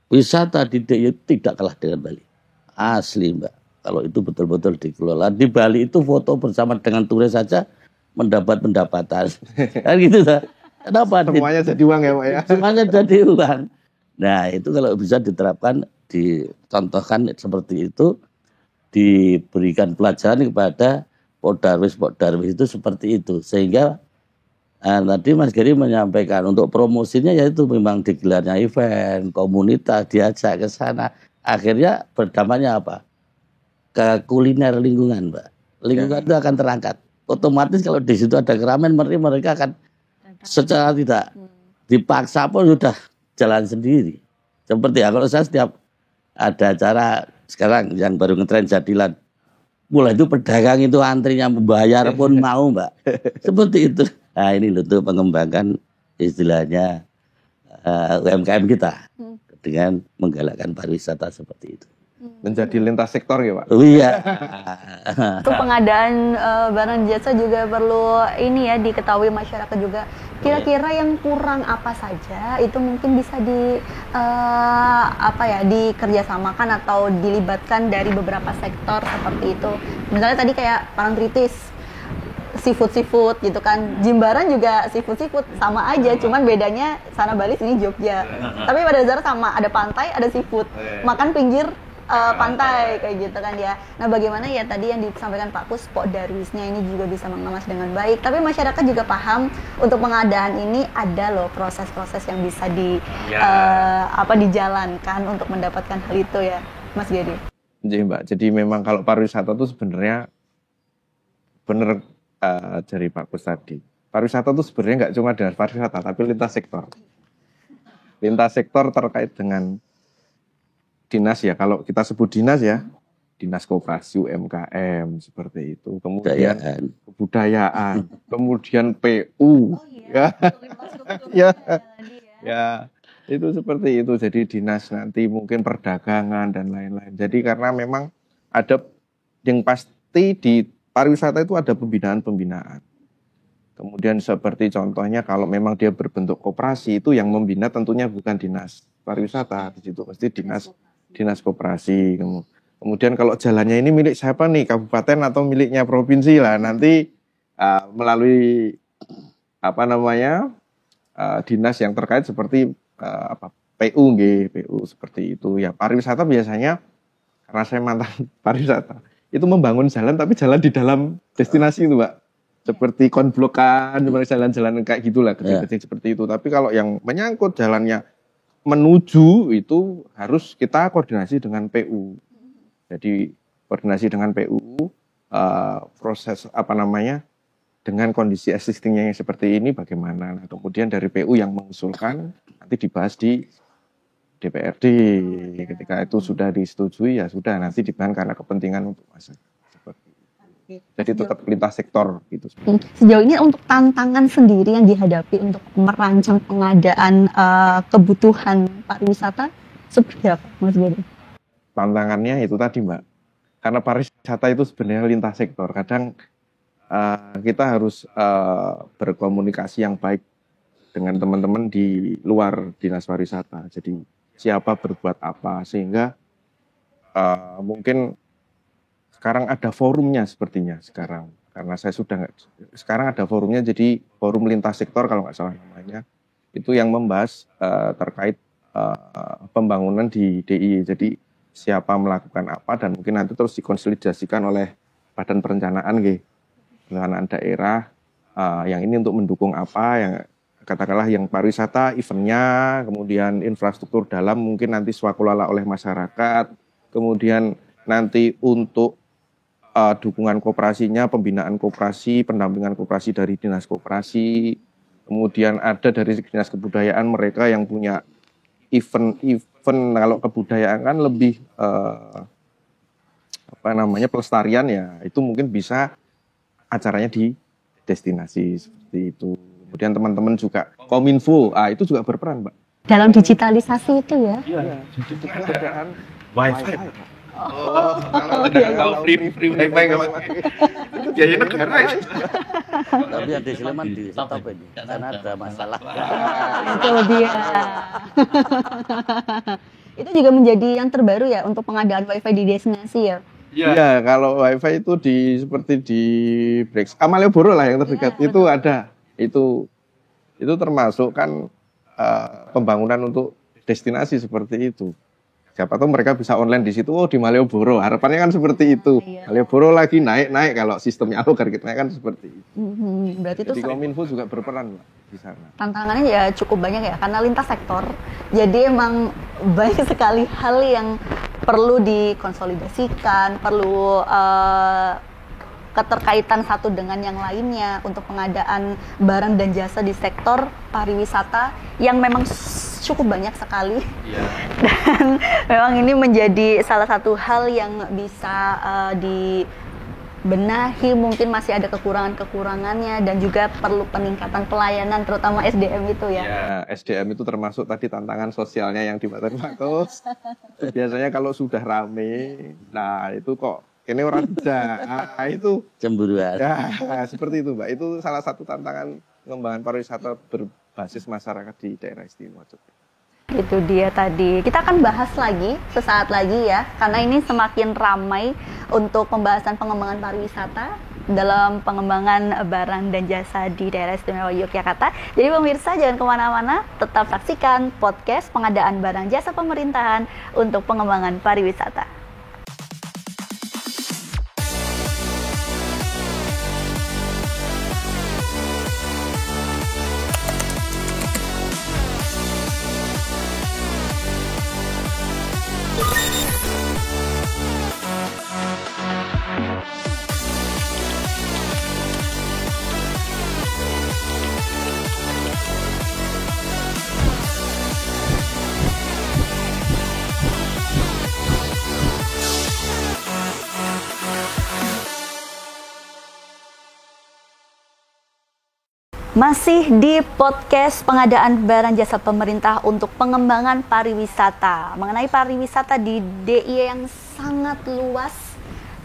Speaker 3: wisata di DIY tidak kalah dengan Bali. Asli Mbak, kalau itu betul-betul dikelola. Di Bali itu foto bersama dengan turis saja mendapat pendapatan. Kan gitu tak? Kenapa?
Speaker 2: Semuanya jadi uang ya Pak ya?
Speaker 3: Semuanya jadi uang. Nah itu kalau bisa diterapkan, dicontohkan seperti itu, diberikan pelajaran kepada Pok Darwis itu seperti itu. Sehingga tadi Mas Geri menyampaikan untuk promosinya yaitu memang digelarnya event, komunitas diajak ke sana. Akhirnya berdamanya apa? Ke kuliner lingkungan, Mbak. Lingkungan itu akan terangkat. Otomatis kalau di situ ada keramaian, mereka akan secara tidak dipaksa pun sudah jalan sendiri. Seperti ya kalau saya setiap ada acara sekarang yang baru ngetren Jadilan, mulai itu pedagang itu antrinya membayar pun mau Mbak. Seperti itu. Nah ini untuk mengembangkan istilahnya UMKM kita dengan menggalakkan pariwisata seperti itu.
Speaker 2: Menjadi lintas sektor ya Pak?
Speaker 3: Oh iya.
Speaker 1: Untuk pengadaan barang jasa juga perlu ini ya diketahui masyarakat juga. Kira-kira yang kurang apa saja itu mungkin bisa dikerjasamakan atau dilibatkan dari beberapa sektor seperti itu. Misalnya tadi kayak Parangtritis, seafood gitu kan. Jimbaran juga seafood sama aja, cuman bedanya sana Bali sini Jogja. Tapi pada dasarnya sama, ada pantai, ada seafood. Makan pinggir pantai kayak gitu kan ya. Nah bagaimana ya tadi yang disampaikan Pak Kus, Pok Darwisnya ini juga bisa mengemas dengan baik. Tapi masyarakat juga paham untuk pengadaan ini ada loh proses-proses yang bisa dijalankan untuk mendapatkan hal itu ya, Mas Geri.
Speaker 2: Jadi Mbak, jadi memang kalau pariwisata itu sebenarnya benar dari Pak Kus tadi. Pariwisata itu sebenarnya nggak cuma dengan pariwisata, tapi lintas sektor. Lintas sektor terkait dengan dinas ya, kalau kita sebut dinas ya, Dinas Koperasi UMKM seperti itu. Kemudian kebudayaan, kemudian PU. Ya, itu seperti itu. Jadi dinas nanti mungkin perdagangan dan lain-lain. Jadi karena memang ada yang pasti di pariwisata itu ada pembinaan-pembinaan. Kemudian seperti contohnya kalau memang dia berbentuk koperasi, itu yang membina tentunya bukan dinas pariwisata, di situ pasti dinas koperasi. Kemudian kalau jalannya ini milik siapa nih, kabupaten atau miliknya provinsi lah, nanti melalui dinas yang terkait seperti PU seperti itu. Ya pariwisata biasanya, karena saya mantan pariwisata, itu membangun jalan tapi jalan di dalam destinasi itu, Mbak. Seperti konblokan, jalan-jalan kayak gitulah, kecil-kecil seperti itu. Tapi kalau yang menyangkut jalannya menuju itu harus kita koordinasi dengan PU. Jadi koordinasi dengan PU, proses dengan kondisi existingnya yang seperti ini bagaimana. Nah, kemudian dari PU yang mengusulkan nanti dibahas di DPRD. Ketika itu sudah disetujui ya sudah, nanti dibahas karena kepentingan untuk masyarakat. Jadi tetap lintas sektor gitu.
Speaker 1: Sejauh ini untuk tantangan sendiri yang dihadapi untuk merancang pengadaan kebutuhan pariwisata seperti apa, Mas Budi?
Speaker 2: Tantangannya itu tadi, Mbak. Karena pariwisata itu sebenarnya lintas sektor. Kadang kita harus berkomunikasi yang baik dengan teman-teman di luar dinas pariwisata. Jadi siapa berbuat apa sehingga mungkin sekarang ada forumnya sepertinya sekarang, karena saya sudah sekarang ada forumnya, jadi forum lintas sektor kalau nggak salah namanya, itu yang membahas terkait pembangunan di DIY. Jadi siapa melakukan apa dan mungkin nanti terus dikonsolidasikan oleh Badan Perencanaan daerah yang ini untuk mendukung apa, yang katakanlah yang pariwisata eventnya, kemudian infrastruktur dalam mungkin nanti swakelola oleh masyarakat, kemudian nanti untuk dukungan koperasinya, pembinaan koperasi, pendampingan koperasi dari dinas koperasi, kemudian ada dari dinas kebudayaan mereka yang punya event. Kalau kebudayaan kan lebih pelestarian ya, itu mungkin bisa acaranya di destinasi seperti itu. Kemudian teman-teman juga Kominfo, itu juga berperan, Mbak.
Speaker 1: Dalam digitalisasi itu ya?
Speaker 2: Iya, jadi kebudayaan wifi. Kalau free wifi nggak itu biaya negara itu.
Speaker 3: Tapi yang di Sleman di stop ini karena ada masalah.
Speaker 1: Itu dia. Itu juga menjadi yang terbaru ya untuk pengadaan wifi di destinasi ya.
Speaker 2: Iya, kalau wifi itu seperti di Malioboro lah yang terdekat ya, itu ada. Itu termasuk kan pembangunan untuk destinasi seperti itu. Siapa tahu mereka bisa online di situ, di Malioboro. Harapannya kan seperti itu. Iya. Malioboro lagi naik kalau sistemnya algoritmanya kan seperti itu.
Speaker 1: Berarti
Speaker 2: jadi Kominfo juga berperan, Mbak, di sana.
Speaker 1: Tantangannya ya cukup banyak ya, karena lintas sektor. Jadi emang banyak sekali hal yang perlu dikonsolidasikan, perlu keterkaitan satu dengan yang lainnya untuk pengadaan barang dan jasa di sektor pariwisata yang memang cukup banyak sekali. Dan memang ini menjadi salah satu hal yang bisa dibenahi, mungkin masih ada kekurangan-kekurangannya dan juga perlu peningkatan pelayanan terutama SDM itu ya.
Speaker 2: Ya, SDM itu termasuk tadi tantangan sosialnya yang di Bagus. Biasanya kalau sudah rame, nah itu kok ini orang tidak, itu
Speaker 3: cemburuan.
Speaker 2: Ya, seperti itu, Mbak. Itu salah satu tantangan pengembangan pariwisata berbasis masyarakat di daerah istimewa Jogja.
Speaker 1: Itu dia tadi. Kita akan bahas lagi sesaat lagi ya, karena ini semakin ramai untuk pembahasan pengembangan pariwisata dalam pengembangan barang dan jasa di daerah istimewa Yogyakarta. Jadi pemirsa jangan kemana-mana, tetap saksikan podcast pengadaan barang jasa pemerintahan untuk pengembangan pariwisata. Masih di podcast pengadaan barang jasa pemerintah untuk pengembangan pariwisata. Mengenai pariwisata di DIY yang sangat luas,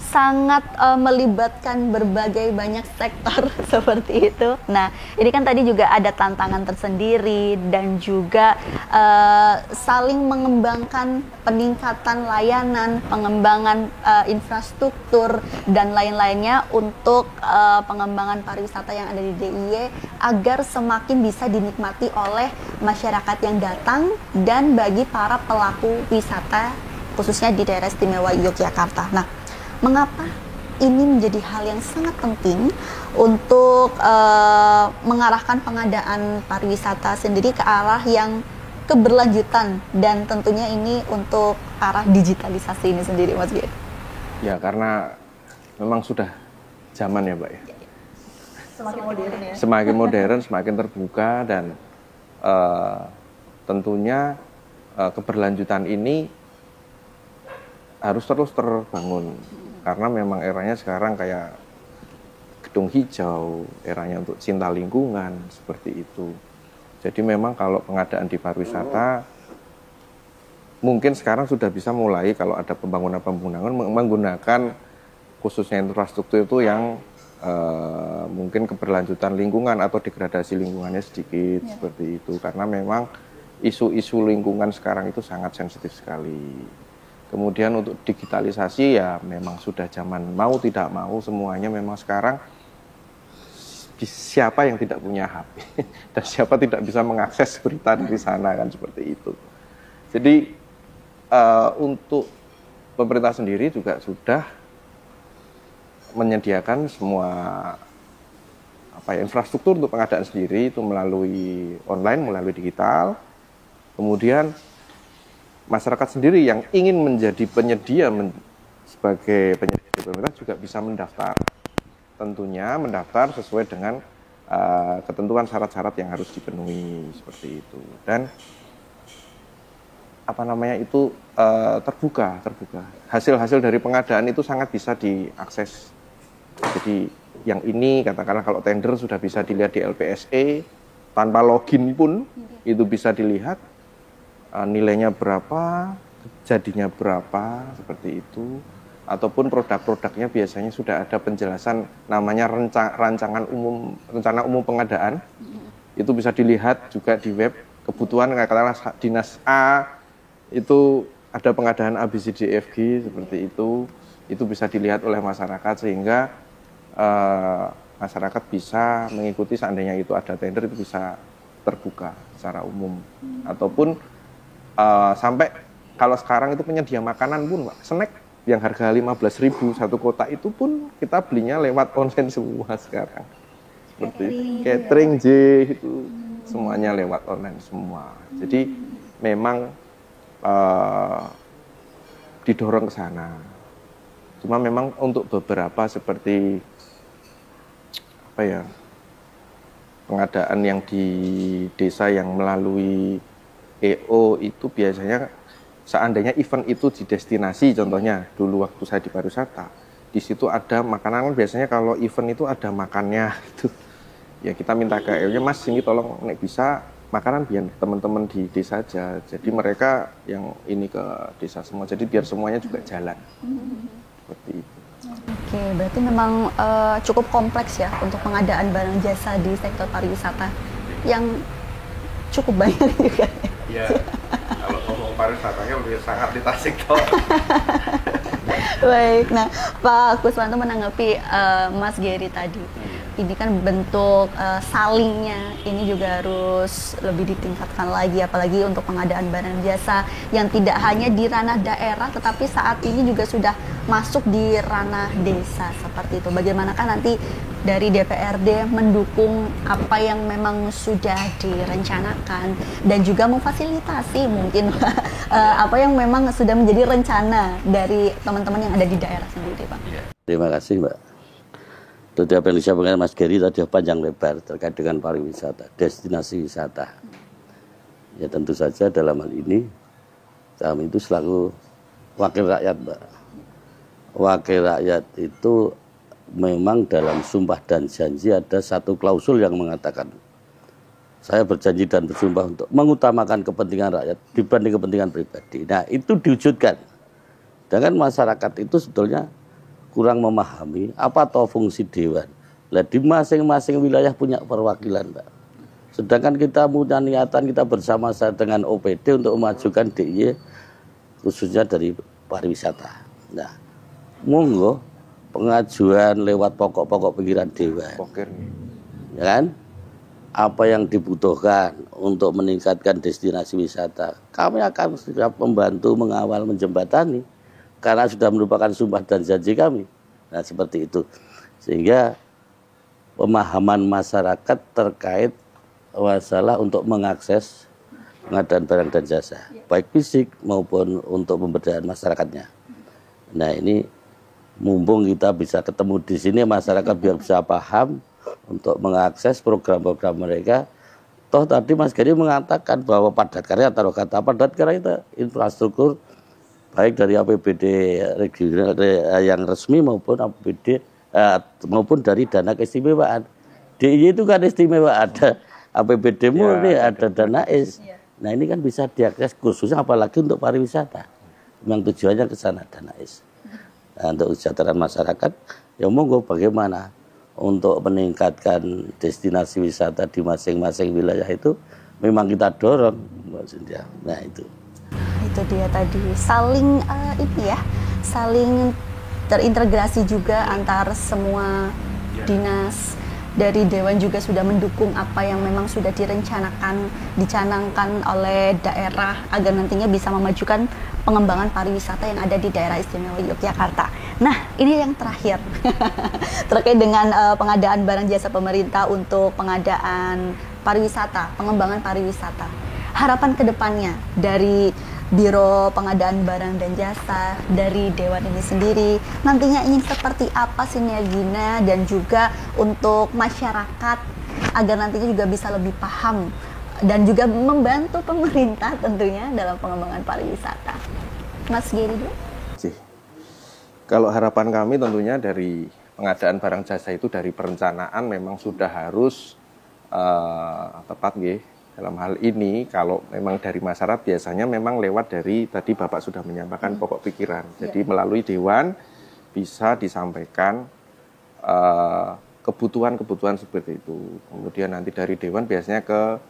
Speaker 1: sangat melibatkan berbagai banyak sektor seperti itu. Nah, ini kan tadi juga ada tantangan tersendiri dan juga saling mengembangkan peningkatan layanan, pengembangan infrastruktur dan lain-lainnya untuk pengembangan pariwisata yang ada di DIY agar semakin bisa dinikmati oleh masyarakat yang datang dan bagi para pelaku wisata khususnya di daerah istimewa Yogyakarta. Nah, mengapa ini menjadi hal yang sangat penting untuk mengarahkan pengadaan pariwisata sendiri ke arah yang keberlanjutan dan tentunya ini untuk arah digitalisasi ini sendiri, Mas Giri?
Speaker 2: Ya, karena memang sudah zaman ya, Mbak ya.
Speaker 1: Semakin modern ya.
Speaker 2: Semakin modern, semakin terbuka dan tentunya keberlanjutan ini harus terus terbangun. Karena memang eranya sekarang kayak gedung hijau, eranya untuk cinta lingkungan, seperti itu. Jadi memang kalau pengadaan di pariwisata, mungkin sekarang sudah bisa mulai kalau ada pembangunan-pembangunan menggunakan khususnya infrastruktur itu yang mungkin keberlanjutan lingkungan atau degradasi lingkungannya sedikit, seperti itu. Karena memang isu-isu lingkungan sekarang itu sangat sensitif sekali. Kemudian untuk digitalisasi ya memang sudah zaman mau tidak mau semuanya memang sekarang siapa yang tidak punya HP dan siapa tidak bisa mengakses berita dari sana kan seperti itu. Jadi untuk pemerintah sendiri juga sudah menyediakan semua infrastruktur untuk pengadaan sendiri itu melalui online, melalui digital. Kemudian masyarakat sendiri yang ingin menjadi penyedia sebagai penyedia di pemerintah juga bisa mendaftar. Tentunya mendaftar sesuai dengan ketentuan syarat-syarat yang harus dipenuhi seperti itu. Dan terbuka. Hasil-hasil dari pengadaan itu sangat bisa diakses. Jadi yang ini katakanlah kalau tender sudah bisa dilihat di LPSE tanpa login pun itu bisa dilihat. Nilainya berapa, jadinya berapa, seperti itu. Ataupun produk-produknya biasanya sudah ada penjelasan namanya rencana umum pengadaan. Itu bisa dilihat juga di web. Kebutuhan katakanlah dinas A itu ada pengadaan ABCDFG seperti itu bisa dilihat oleh masyarakat sehingga masyarakat bisa mengikuti seandainya itu ada tender itu bisa terbuka secara umum. Ataupun sampai kalau sekarang itu penyedia makanan pun, snack yang harga 15.000 satu kotak itu pun kita belinya lewat online semua sekarang. Seperti catering itu semuanya lewat online semua. Jadi memang didorong ke sana. Cuma memang untuk beberapa seperti pengadaan yang di desa yang melalui EO itu biasanya seandainya event itu di destinasi, contohnya dulu waktu saya di pariwisata, di situ ada makanan, biasanya kalau event itu ada makannya gitu. Ya kita minta ke EO-nya, Mas ini tolong nek bisa makanan biar teman-teman di desa aja. Jadi mereka yang ini ke desa semua. Jadi biar semuanya juga jalan. Seperti itu.
Speaker 1: Oke, berarti memang cukup kompleks ya untuk pengadaan barang jasa di sektor pariwisata yang cukup banyak juga.
Speaker 2: Iya, kalau ngomong pariwisatanya lebih sangat di Tasik toh.
Speaker 1: Baik, nah Pak Kuswanto menanggapi Mas Gary tadi. Ini kan bentuk salingnya ini juga harus lebih ditingkatkan lagi, apalagi untuk pengadaan barang jasa yang tidak hanya di ranah daerah, tetapi saat ini juga sudah masuk di ranah desa seperti itu. Bagaimanakah nanti dari DPRD mendukung apa yang memang sudah direncanakan dan juga memfasilitasi mungkin apa yang memang sudah menjadi rencana dari teman-teman yang ada di daerah sendiri, Pak.
Speaker 3: Terima kasih, Mbak. Tadi apa yang disampaikan Mas Gary tadi panjang lebar terkait dengan pariwisata, destinasi wisata. Ya tentu saja dalam hal ini kami itu selaku wakil rakyat, Mbak. Wakil rakyat itu memang dalam sumpah dan janji ada satu klausul yang mengatakan saya berjanji dan bersumpah untuk mengutamakan kepentingan rakyat dibanding kepentingan pribadi. Nah, itu diwujudkan. Dengan masyarakat itu sebetulnya kurang memahami apa toh fungsi dewan. Nah, di masing-masing wilayah punya perwakilan, Pak. Sedangkan kita punya niatan kita bersama-sama dengan OPD untuk memajukan DIY khususnya dari pariwisata. Nah, monggo pengajuan lewat pokok-pokok pikiran dewan. Ya kan? Apa yang dibutuhkan untuk meningkatkan destinasi wisata. Kami akan siap membantu, mengawal, menjembatani. Karena sudah merupakan sumpah dan janji kami. Nah, seperti itu. Sehingga pemahaman masyarakat terkait masalah untuk mengakses pengadaan barang dan jasa. Baik fisik maupun untuk pemberdayaan masyarakatnya. Nah, ini mumpung kita bisa ketemu di sini, masyarakat biar bisa paham untuk mengakses program-program mereka. Toh tadi Mas Gary mengatakan bahwa padat karya, taruh kata padat karya itu infrastruktur baik dari APBD regional yang resmi maupun APBD maupun dari dana keistimewaan. DIY itu kan istimewa, ada APBD murni, ada dana is. Nah, ini kan bisa diakses khususnya apalagi untuk pariwisata. Memang tujuannya ke sana dana is. Nah, untuk kesejahteraan masyarakat, ya monggo bagaimana untuk meningkatkan destinasi wisata di masing-masing wilayah itu memang kita dorong, Mbak Cynthia. Nah, itu
Speaker 1: dia tadi saling saling terintegrasi juga antar semua dinas. Dari Dewan juga sudah mendukung apa yang memang sudah dicanangkan oleh daerah agar nantinya bisa memajukan pengembangan pariwisata yang ada di daerah istimewa Yogyakarta. Nah, ini yang terakhir terkait dengan pengadaan barang jasa pemerintah untuk pengadaan pariwisata, pengembangan pariwisata. Harapan kedepannya dari Biro Pengadaan Barang dan Jasa, dari Dewan ini sendiri, nantinya ingin seperti apa sinerginya dan juga untuk masyarakat agar nantinya juga bisa lebih paham dan juga membantu pemerintah tentunya dalam pengembangan pariwisata. Mas Gary dulu.
Speaker 2: Kalau harapan kami tentunya dari pengadaan barang jasa itu dari perencanaan memang sudah harus tepat nggih. Dalam hal ini kalau memang dari masyarakat biasanya memang lewat dari tadi Bapak sudah menyampaikan pokok pikiran. Jadi melalui Dewan bisa disampaikan kebutuhan-kebutuhan seperti itu. Kemudian nanti dari Dewan biasanya ke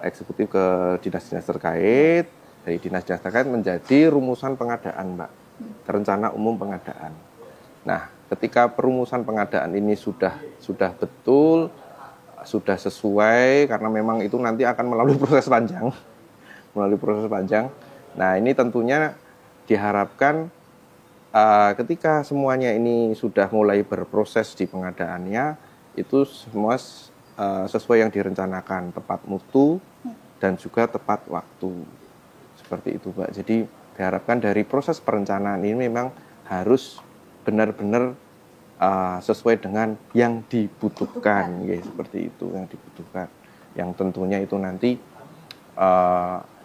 Speaker 2: eksekutif, ke dinas-dinas terkait. Dari dinas-dinas terkait menjadi rumusan pengadaan, Mbak. Rencana umum pengadaan. Nah, ketika perumusan pengadaan ini sudah betul, sudah sesuai, karena memang itu nanti akan melalui proses panjang. Nah, ini tentunya diharapkan ketika semuanya ini sudah mulai berproses di pengadaannya, itu semua sesuai yang direncanakan, tepat mutu dan juga tepat waktu. Seperti itu, Pak. Jadi diharapkan dari proses perencanaan ini memang harus benar-benar sesuai dengan yang dibutuhkan, ya, seperti itu yang dibutuhkan. Yang tentunya itu nanti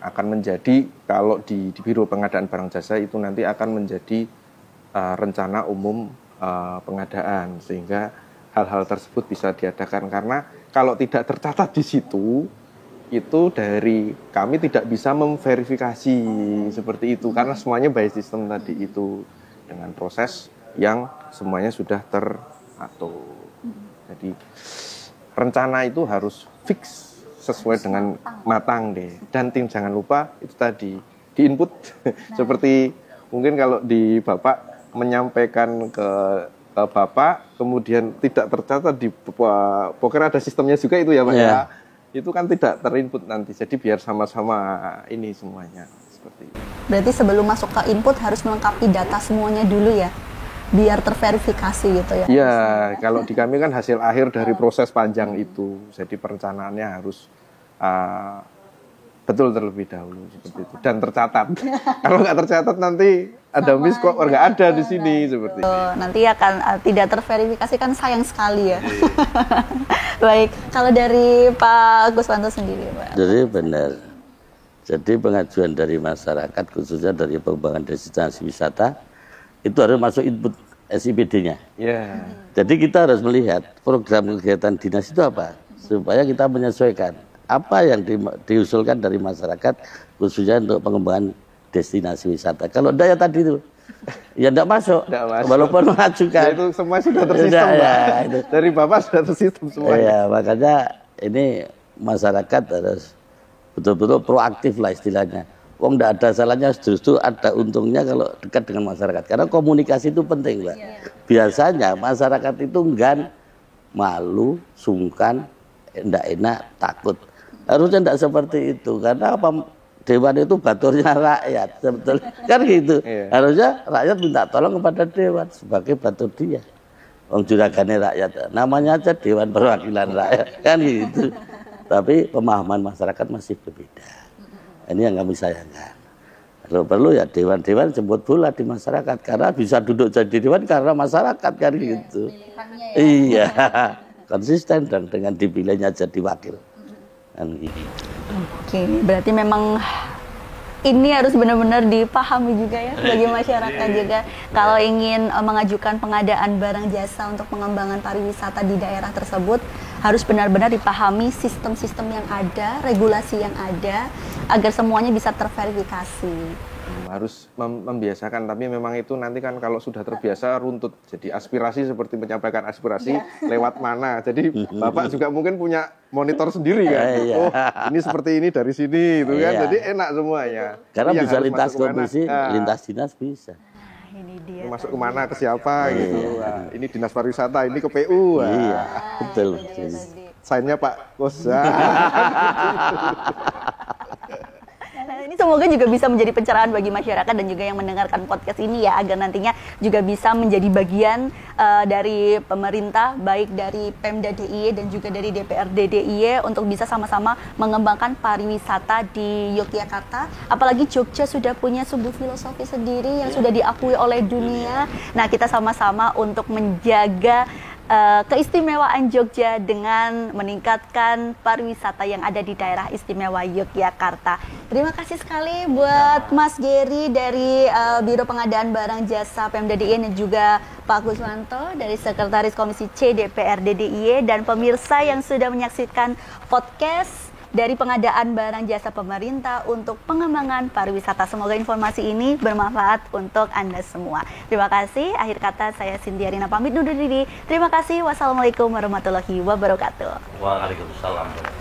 Speaker 2: akan menjadi kalau di Biro Pengadaan Barang Jasa itu nanti akan menjadi rencana umum pengadaan, sehingga hal-hal tersebut bisa diadakan. Karena kalau tidak tercatat di situ, itu dari kami tidak bisa memverifikasi seperti itu, karena semuanya by system tadi itu dengan proses yang semuanya sudah teratur. Jadi rencana itu harus fix sesuai dengan matang deh. Dan jangan lupa itu tadi di input seperti mungkin kalau di Bapak menyampaikan ke Bapak kemudian tidak tercatat di pokoknya ada sistemnya juga itu ya Pak ya. Itu kan tidak terinput nanti. Jadi biar sama-sama ini semuanya seperti itu.
Speaker 1: Berarti sebelum masuk ke input harus melengkapi data semuanya dulu ya, biar terverifikasi gitu ya?
Speaker 2: Iya, kalau di kami kan hasil akhir dari proses panjang itu, jadi perencanaannya harus betul terlebih dahulu seperti itu dan tercatat. Kalau nggak tercatat nanti ada miss kok nggak ada di sini seperti itu.
Speaker 1: Nanti akan tidak terverifikasi, kan sayang sekali ya. Baik, kalau dari Pak Guswanto sendiri, Pak.
Speaker 3: Jadi benar. Jadi pengajuan dari masyarakat khususnya dari pengembangan destinasi wisata itu harus masuk input SIPD-nya.
Speaker 2: Ya.
Speaker 3: Jadi kita harus melihat program kegiatan dinas itu apa, supaya kita menyesuaikan apa yang diusulkan dari masyarakat, khususnya untuk pengembangan destinasi wisata. Kalau enggak ya tadi itu, ya enggak masuk, walaupun mengajukan.
Speaker 2: Ya, itu semua sudah tersistem, Pak. Dari Bapak sudah tersistem semua.
Speaker 3: Ya, makanya ini masyarakat harus betul-betul proaktif lah istilahnya. Wong enggak ada salahnya, justru ada untungnya kalau dekat dengan masyarakat. Karena komunikasi itu penting, Pak. Biasanya masyarakat itu enggan, malu, sungkan, enggak enak, takut. Harusnya enggak seperti itu. Karena apa? Dewan itu baturnya rakyat, betul kan gitu. Harusnya rakyat minta tolong kepada dewan sebagai batur dia. Wong juragane rakyat, namanya aja Dewan Perwakilan Rakyat, kan gitu. Tapi pemahaman masyarakat masih berbeda. Ini yang kami sayangkan. Kalau perlu ya dewan-dewan jemput bola di masyarakat, karena bisa duduk jadi dewan karena masyarakat, kan gitu. Iya, konsisten dan dengan dipilihnya jadi wakil. Kan gitu.
Speaker 1: Oke, berarti memang ini harus benar-benar dipahami juga ya bagi masyarakat juga. Kalau ingin mengajukan pengadaan barang jasa untuk pengembangan pariwisata di daerah tersebut, harus benar-benar dipahami sistem-sistem yang ada, regulasi yang ada, agar semuanya bisa terverifikasi.
Speaker 2: Harus membiasakan, tapi memang itu nanti kan kalau sudah terbiasa runtut. Jadi aspirasi seperti menyampaikan aspirasi lewat mana. Jadi Bapak juga mungkin punya monitor sendiri kan. Oh, ini seperti ini dari sini itu kan. Jadi enak semuanya.
Speaker 3: Karena bisa lintas komisi, lintas dinas bisa.
Speaker 1: Ini dia.
Speaker 2: Masuk kemana, ke siapa gitu. Nah, ini dinas pariwisata, ini ke PU.
Speaker 3: Iya, betul.
Speaker 2: Sainnya Pak Kos.
Speaker 1: Ini semoga juga bisa menjadi pencerahan bagi masyarakat dan juga yang mendengarkan podcast ini ya, agar nantinya juga bisa menjadi bagian dari pemerintah, baik dari Pemda DIY dan juga dari DPRD DIY untuk bisa sama-sama mengembangkan pariwisata di Yogyakarta. Apalagi Jogja sudah punya sebuah filosofi sendiri yang sudah diakui oleh dunia. Nah, kita sama-sama untuk menjaga keistimewaan Jogja dengan meningkatkan pariwisata yang ada di daerah istimewa Yogyakarta. Terima kasih sekali buat Mas Geri dari Biro Pengadaan Barang Jasa Pemda DIY dan juga Pak Guswanto dari Sekretaris Komisi C DPRD DIY, dan pemirsa yang sudah menyaksikan podcast dari pengadaan barang jasa pemerintah untuk pengembangan pariwisata. Semoga informasi ini bermanfaat untuk Anda semua. Terima kasih. Akhir kata saya Cynthia Rina pamit undur diri. Terima kasih. Wassalamualaikum warahmatullahi wabarakatuh.
Speaker 3: Waalaikumsalam.